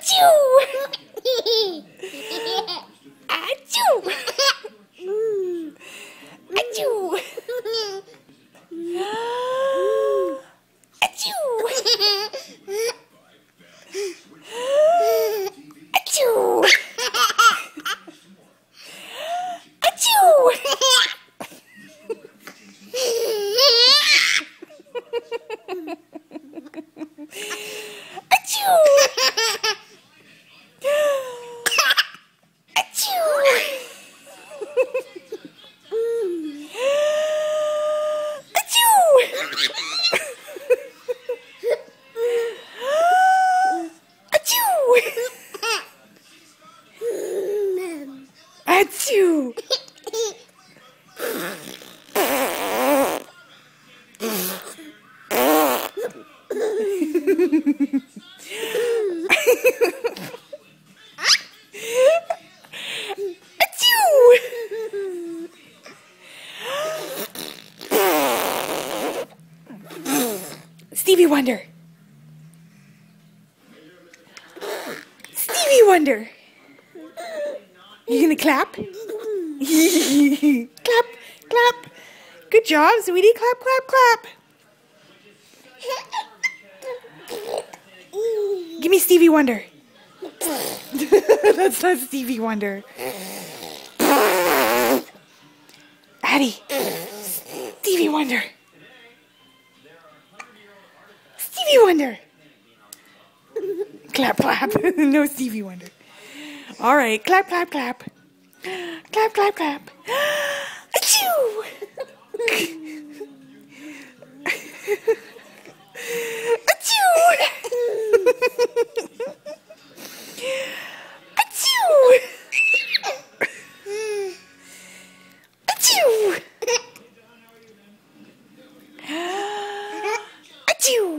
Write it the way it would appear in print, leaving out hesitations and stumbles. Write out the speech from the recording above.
Achoo! Achoo! Achoo! Achoo! Achoo! Achoo! Stevie Wonder. Stevie Wonder. You gonna clap? Clap, clap. Good job, sweetie. Clap, clap, clap. Give me Stevie Wonder. That's not Stevie Wonder. Addie. Stevie Wonder. Stevie Wonder. Clap, clap. No Stevie Wonder. All right. Clap, clap, clap. Clap, clap, clap. Achoo! Achoo! Achoo! Achoo! Achoo!